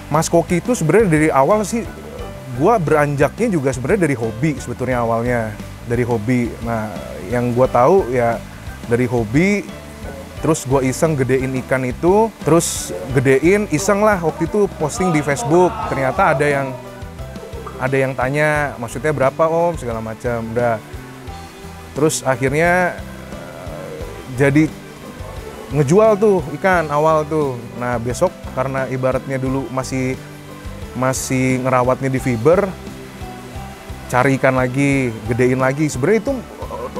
Mas Koki itu sebenarnya dari awal sih gue beranjaknya juga sebenarnya dari hobi sebetulnya awalnya, dari hobi. Nah, yang gue tahu ya dari hobi, terus gue iseng gedein ikan itu, terus gedein iseng lah waktu itu posting di Facebook. Ternyata ada yang tanya, maksudnya berapa om segala macam. Udah, terus akhirnya jadi ngejual tuh ikan awal tuh. Nah besok karena ibaratnya dulu masih ngerawatnya di fiber, cari ikan lagi, gedein lagi. Sebenarnya itu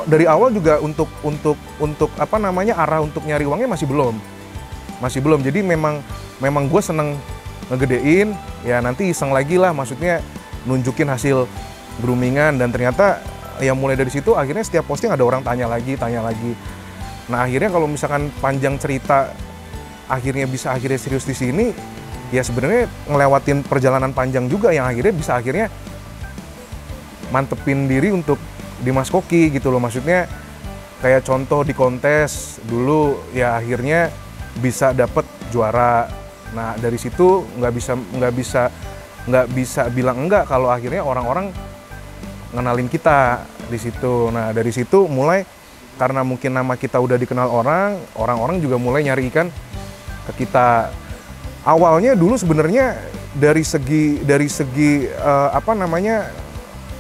dari awal juga untuk apa namanya, arah untuk nyari uangnya masih belum. Jadi memang gue seneng ngegedein, ya nanti iseng lagi lah, maksudnya nunjukin hasil groomingan. Dan ternyata ya mulai dari situ akhirnya setiap posting ada orang tanya lagi. Nah akhirnya kalau misalkan panjang cerita akhirnya serius di sini, ya sebenarnya ngelewatin perjalanan panjang juga yang akhirnya mantepin diri untuk di Mas Koki gitu loh. Maksudnya kayak contoh di kontes dulu ya akhirnya bisa dapet juara. Nah dari situ nggak bisa bilang enggak kalau akhirnya orang-orang ngenalin kita di situ. Nah dari situ mulai, karena mungkin nama kita udah dikenal orang-orang juga mulai nyari ikan ke kita. Awalnya dulu sebenarnya dari segi apa namanya,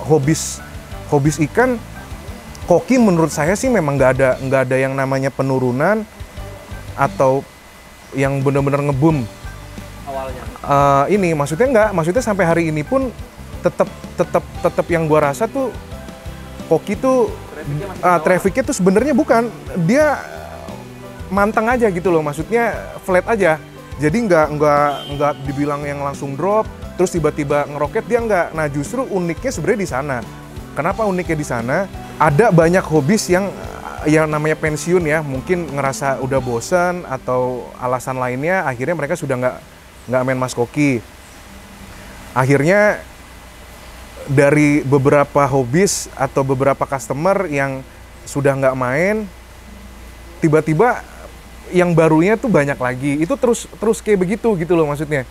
hobis ikan, Koki menurut saya sih memang nggak ada yang namanya penurunan atau yang benar-benar ngebum awalnya. Maksudnya sampai hari ini pun tetap yang gua rasa tuh Koki tuh trafficnya tuh sebenarnya bukan, dia manteng aja gitu loh, maksudnya flat aja. Jadi nggak dibilang yang langsung drop terus tiba-tiba ngeroket, dia nggak. Nah justru uniknya sebenarnya di sana. Kenapa uniknya di sana? Ada banyak hobis yang namanya pensiun ya, mungkin ngerasa udah bosan atau alasan lainnya, akhirnya mereka sudah nggak main Mas Koki. Akhirnya dari beberapa hobis atau beberapa customer yang sudah nggak main, tiba-tiba yang barunya tuh banyak lagi. Itu terus kayak begitu gitu loh maksudnya.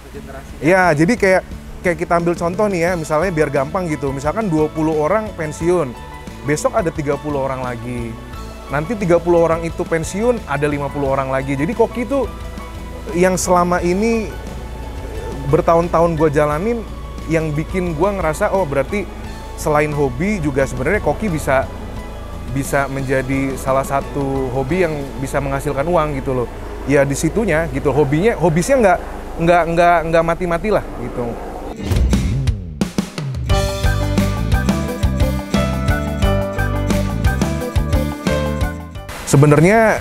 Ya, jadi kayak kita ambil contoh nih ya, misalnya biar gampang gitu. Misalkan 20 orang pensiun, besok ada 30 orang lagi. Nanti 30 orang itu pensiun, ada 50 orang lagi. Jadi Koki itu yang selama ini bertahun-tahun gue jalanin, yang bikin gue ngerasa oh berarti selain hobi juga sebenarnya Koki bisa menjadi salah satu hobi yang bisa menghasilkan uang gitu loh. Ya di situnya gitu, hobisnya nggak mati-mati lah gitu. Sebenarnya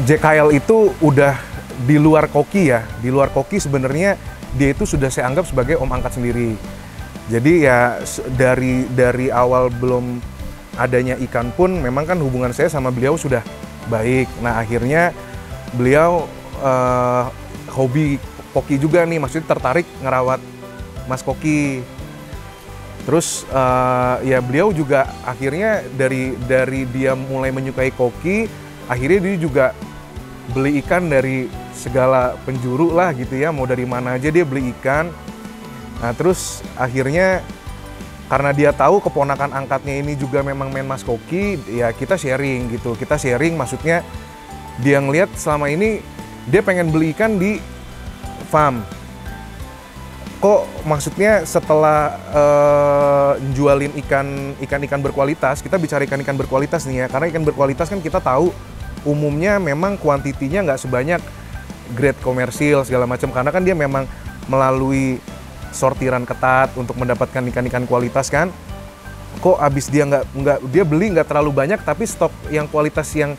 JKL itu udah di luar Koki ya, di luar Koki sebenarnya dia itu sudah saya anggap sebagai om angkat sendiri. Jadi ya dari awal belum adanya ikan pun memang kan hubungan saya sama beliau sudah baik. Nah akhirnya beliau hobi Koki juga nih, maksudnya tertarik ngerawat Mas Koki. Terus ya beliau juga akhirnya dari dia mulai menyukai Koki, akhirnya dia juga beli ikan dari segala penjuru lah gitu ya, mau dari mana aja dia beli ikan. Nah terus akhirnya karena dia tahu keponakan angkatnya ini juga memang main Mas Koki, ya kita sharing gitu. Kita sharing maksudnya dia ngelihat selama ini dia pengen beli ikan di farm. Kok maksudnya setelah jualin ikan berkualitas, kita bicara ikan berkualitas nih ya, karena ikan berkualitas kan kita tahu umumnya memang kuantitinya nggak sebanyak grade komersil segala macam, karena kan dia memang melalui sortiran ketat untuk mendapatkan ikan-ikan kualitas kan. Kok abis dia dia beli nggak terlalu banyak, tapi stok yang kualitas yang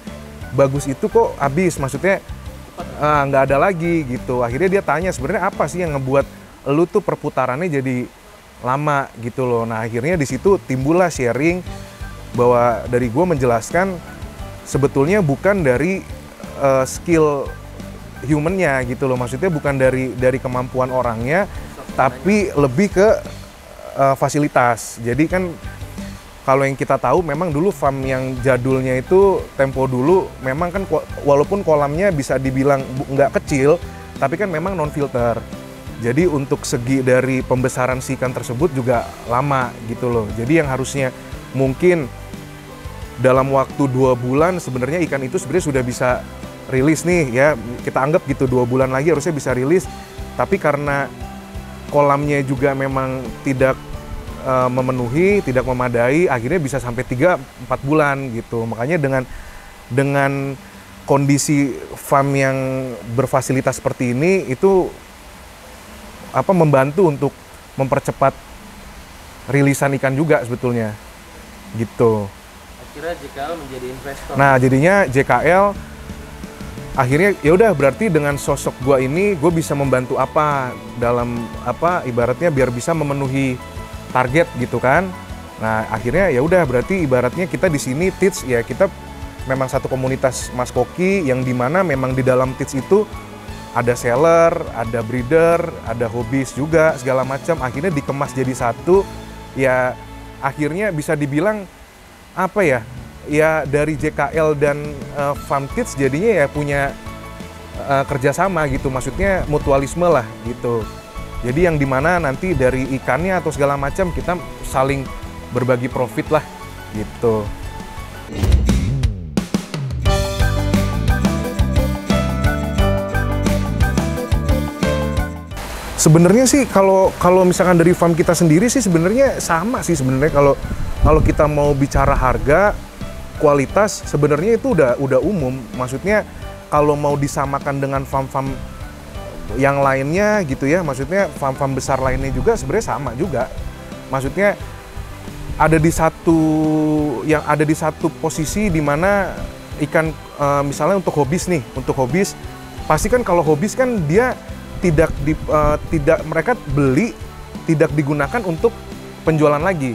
bagus itu kok habis, maksudnya nggak ada lagi gitu. Akhirnya dia tanya sebenarnya apa sih yang ngebuat lu tuh perputarannya jadi lama gitu loh. Nah akhirnya di situ timbullah sharing bahwa dari gue menjelaskan sebetulnya bukan dari skill humannya gitu loh, maksudnya bukan dari kemampuan orangnya, tapi lebih ke fasilitas. Jadi kan kalau yang kita tahu memang dulu farm yang jadulnya itu tempo dulu memang kan walaupun kolamnya bisa dibilang nggak kecil, tapi kan memang non filter. Jadi untuk segi dari pembesaran si ikan tersebut juga lama gitu loh. Jadi yang harusnya mungkin dalam waktu 2 bulan sebenarnya ikan itu sebenarnya sudah bisa rilis nih ya. Kita anggap gitu 2 bulan lagi harusnya bisa rilis. Tapi karena kolamnya juga memang tidak memenuhi, tidak memadai, akhirnya bisa sampai 3-4 bulan gitu. Makanya dengan kondisi farm yang berfasilitas seperti ini itu membantu untuk mempercepat rilisan ikan juga sebetulnya gitu. Akhirnya JKL menjadi investor. Nah, jadinya JKL akhirnya ya udah, berarti dengan sosok gua ini gue bisa membantu apa dalam ibaratnya biar bisa memenuhi target gitu kan. Nah, akhirnya ya udah, berarti ibaratnya kita di sini Teach ya, kita memang satu komunitas Mas Koki yang dimana memang di dalam Teach itu ada seller, ada breeder, ada hobis juga segala macam. Akhirnya dikemas jadi satu, ya akhirnya bisa dibilang apa ya? Ya dari JKL dan Farm Teach jadinya ya punya kerjasama gitu, maksudnya mutualisme lah gitu. Jadi yang dimana nanti dari ikannya atau segala macam kita saling berbagi profit lah gitu. Sebenarnya sih kalau misalkan dari farm kita sendiri sih sebenarnya sama sih sebenarnya. Kalau kita mau bicara harga, kualitas sebenarnya itu udah umum. Maksudnya kalau mau disamakan dengan farm-farm yang lainnya gitu ya, maksudnya farm-farm besar lainnya juga sebenarnya sama juga. Maksudnya ada di satu posisi di mana ikan misalnya untuk hobis nih, untuk hobis pasti kan kalau hobis kan dia tidak mereka beli, tidak digunakan untuk penjualan lagi,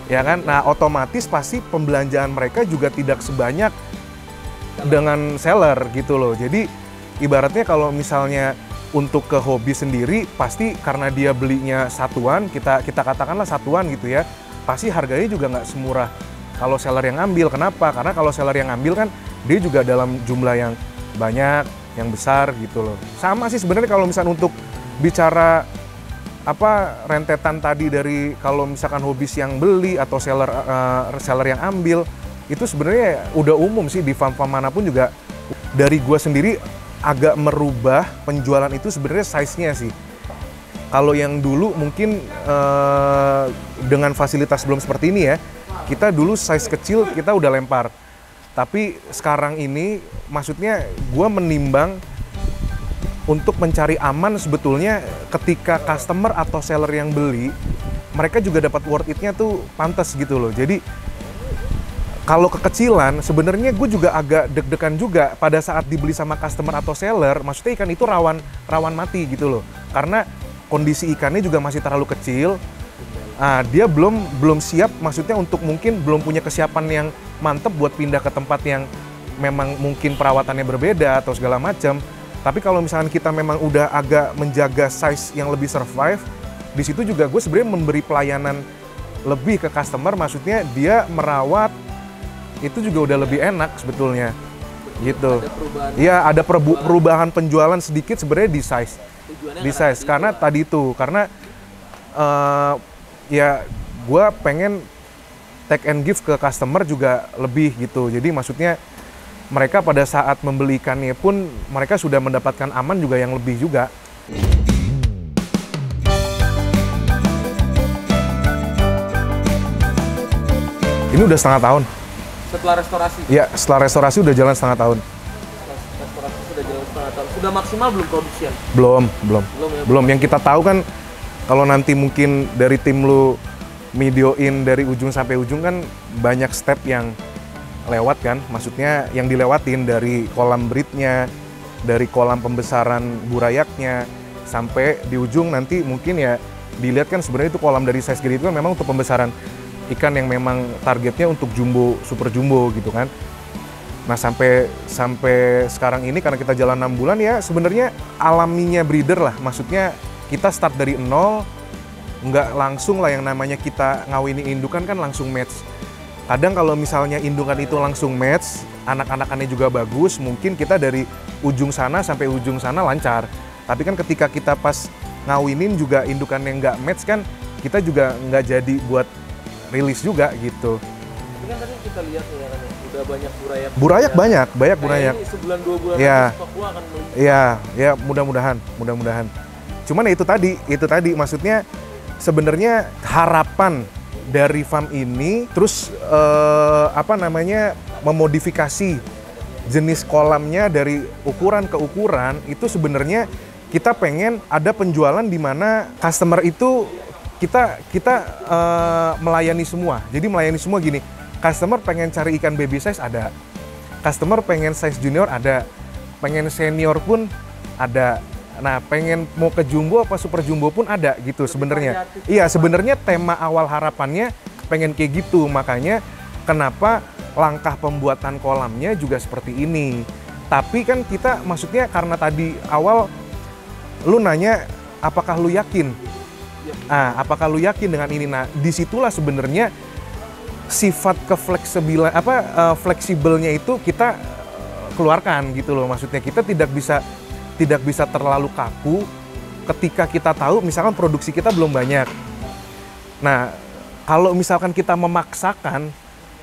ya kan? Nah, otomatis pasti pembelanjaan mereka juga tidak sebanyak dengan seller gitu loh. Jadi ibaratnya kalau misalnya untuk ke hobi sendiri pasti karena dia belinya satuan, kita katakanlah satuan gitu ya, pasti harganya juga nggak semurah kalau seller yang ambil. Kenapa? Karena kalau seller yang ambil kan dia juga dalam jumlah yang banyak, yang besar gitu loh. Sama sih sebenarnya kalau misalnya untuk bicara rentetan tadi dari kalau misalkan hobis yang beli atau seller yang ambil, itu sebenarnya udah umum sih di farm-farm manapun juga. Dari gua sendiri agak merubah penjualan itu sebenarnya size-nya sih. Kalau yang dulu mungkin dengan fasilitas belum seperti ini ya, kita dulu size kecil kita udah lempar. Tapi sekarang ini maksudnya gue menimbang untuk mencari aman sebetulnya ketika customer atau seller yang beli, mereka juga dapat worth it-nya tuh pantas gitu loh. Jadi kalau kekecilan sebenarnya gue juga agak deg-degan juga pada saat dibeli sama customer atau seller, maksudnya ikan itu rawan mati gitu loh. Karena kondisi ikannya juga masih terlalu kecil. Dia belum siap, maksudnya untuk mungkin belum punya kesiapan yang mantep buat pindah ke tempat yang memang mungkin perawatannya berbeda atau segala macam. Tapi kalau misalkan kita memang udah agak menjaga size yang lebih survive, di situ juga gue sebenarnya memberi pelayanan lebih ke customer, maksudnya dia merawat itu juga udah lebih enak sebetulnya gitu. Iya, ada perubahan penjualan sedikit sebenarnya di size. Karena tadi itu karena ya gue pengen take and give ke customer juga lebih gitu. Jadi maksudnya mereka pada saat membeli ikannya pun mereka sudah mendapatkan aman juga yang lebih juga. Ini udah setengah tahun. Setelah restorasi? Iya, setelah restorasi udah jalan setengah tahun. Restorasi sudah jalan setengah tahun. Sudah maksimal belum produksian? Belum. Ya, Belum. Yang kita tahu kan kalau nanti mungkin dari tim lu videoin dari ujung sampai ujung kan banyak step yang lewat kan, maksudnya yang dilewatin dari kolam breednya, dari kolam pembesaran burayaknya sampai di ujung nanti mungkin ya dilihat kan sebenarnya itu kolam dari size gede itu kan memang untuk pembesaran ikan yang memang targetnya untuk jumbo, super jumbo gitu kan. Nah sampai sekarang ini karena kita jalan 6 bulan ya sebenarnya alaminya breeder lah, maksudnya kita start dari nol, nggak langsung lah yang namanya kita ngawinin indukan kan langsung match. Kadang kalau misalnya indungan itu langsung match, anak-anakannya juga bagus, mungkin kita dari ujung sana sampai ujung sana lancar. Tapi kan ketika kita pas ngawinin juga indukan yang nggak match kan, kita juga nggak jadi buat rilis juga gitu. Tapi kan tadi kita lihat nih ya kan, udah banyak burayak. Burayak banyak burayak. Ini sebulan 2 bulan Ya. lagi Papua akan melihat. Iya, ya mudah-mudahan. Cuman ya itu tadi maksudnya sebenarnya harapan dari farm ini terus memodifikasi jenis kolamnya dari ukuran ke ukuran itu sebenarnya kita pengen ada penjualan di mana customer itu kita melayani semua. Jadi melayani semua gini, customer pengen cari ikan baby size ada, customer pengen size junior ada, pengen senior pun ada. Nah, pengen mau ke jumbo apa super jumbo pun ada gitu sebenarnya. Iya, sebenarnya tema awal harapannya pengen kayak gitu. Makanya kenapa langkah pembuatan kolamnya juga seperti ini. Tapi kan kita maksudnya karena tadi awal lu nanya apakah lu yakin? Apakah lu yakin dengan ini? Nah, disitulah sebenarnya sifat fleksibelnya itu kita keluarkan gitu loh. Maksudnya kita tidak bisa terlalu kaku ketika kita tahu misalkan produksi kita belum banyak. Nah, kalau misalkan kita memaksakan,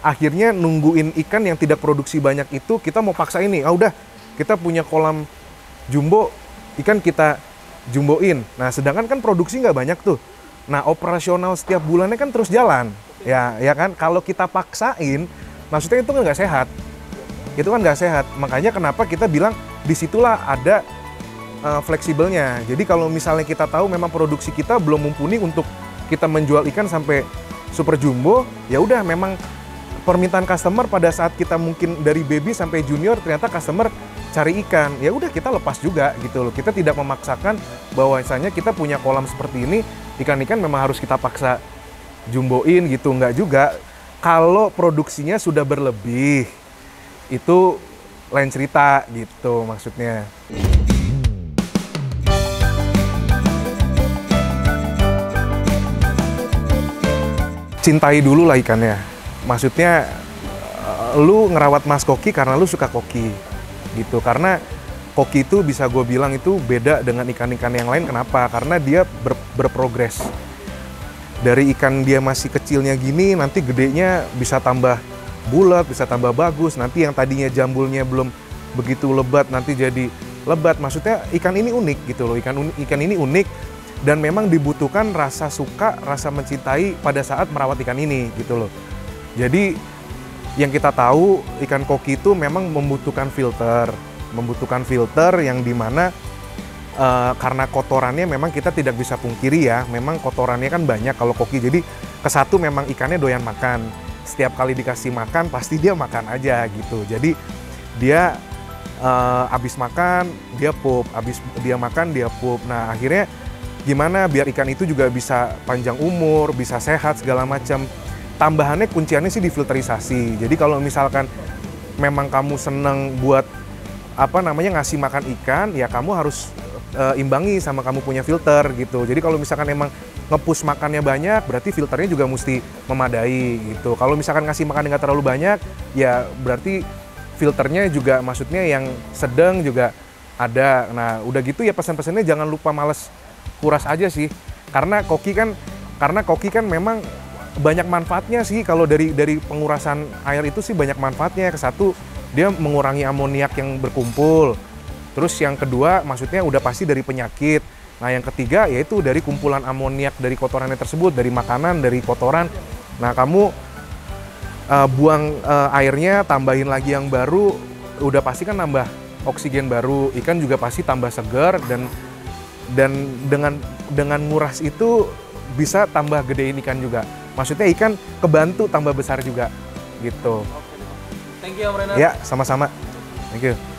akhirnya nungguin ikan yang tidak produksi banyak itu, kita mau paksa ini, udah kita punya kolam jumbo, ikan kita jumboin. Nah, sedangkan kan produksi nggak banyak tuh. Nah, operasional setiap bulannya kan terus jalan. Ya kan, kalau kita paksain, maksudnya itu nggak sehat. Itu kan nggak sehat. Makanya kenapa kita bilang disitulah ada fleksibelnya. Jadi kalau misalnya kita tahu memang produksi kita belum mumpuni untuk kita menjual ikan sampai super jumbo, ya udah memang permintaan customer pada saat kita mungkin dari baby sampai junior ternyata customer cari ikan, ya udah kita lepas juga gitu loh. Kita tidak memaksakan bahwasanya kita punya kolam seperti ini, ikan-ikan memang harus kita paksa jumboin gitu, nggak juga. Kalau produksinya sudah berlebih, itu lain cerita gitu maksudnya. Cintai dulu lah ikannya. Maksudnya lu ngerawat mas koki karena lu suka koki gitu. Karena koki itu bisa gue bilang itu beda dengan ikan-ikan yang lain. Kenapa? Karena dia berprogres. Dari ikan dia masih kecilnya gini, nanti gedenya bisa tambah bulat, bisa tambah bagus. Nanti yang tadinya jambulnya belum begitu lebat, nanti jadi lebat. Maksudnya ikan ini unik gitu loh. Ikan ini unik. Dan memang dibutuhkan rasa suka, rasa mencintai pada saat merawat ikan ini gitu loh. Jadi yang kita tahu ikan koki itu memang membutuhkan filter yang dimana karena kotorannya memang kita tidak bisa pungkiri ya, memang kotorannya kan banyak kalau koki. Jadi kesatu memang ikannya doyan makan. Setiap kali dikasih makan pasti dia makan aja gitu. Jadi dia habis makan dia pup, habis dia makan dia pup. Nah akhirnya gimana biar ikan itu juga bisa panjang umur, bisa sehat segala macam. Tambahannya kunciannya sih di filterisasi. Jadi kalau misalkan memang kamu seneng buat ngasih makan ikan, ya kamu harus imbangi sama kamu punya filter gitu. Jadi kalau misalkan emang nge-push makannya banyak, berarti filternya juga mesti memadai gitu. Kalau misalkan ngasih makan nggak terlalu banyak, ya berarti filternya juga maksudnya yang sedang juga ada. Nah udah gitu ya pesan-pesannya jangan lupa males kuras aja sih, karena koki kan memang banyak manfaatnya sih. Kalau dari pengurasan air itu sih banyak manfaatnya. Kesatu dia mengurangi amoniak yang berkumpul, terus yang kedua maksudnya udah pasti dari penyakit. Nah yang ketiga yaitu dari kumpulan amoniak dari kotorannya tersebut, dari makanan, dari kotoran. Nah kamu buang airnya, tambahin lagi yang baru, udah pasti kan nambah oksigen baru, ikan juga pasti tambah segar. Dan dengan nguras itu bisa tambah gedein ikan juga. Maksudnya ikan kebantu tambah besar juga gitu. Thank you Om Renat. Ya, sama-sama. Thank you.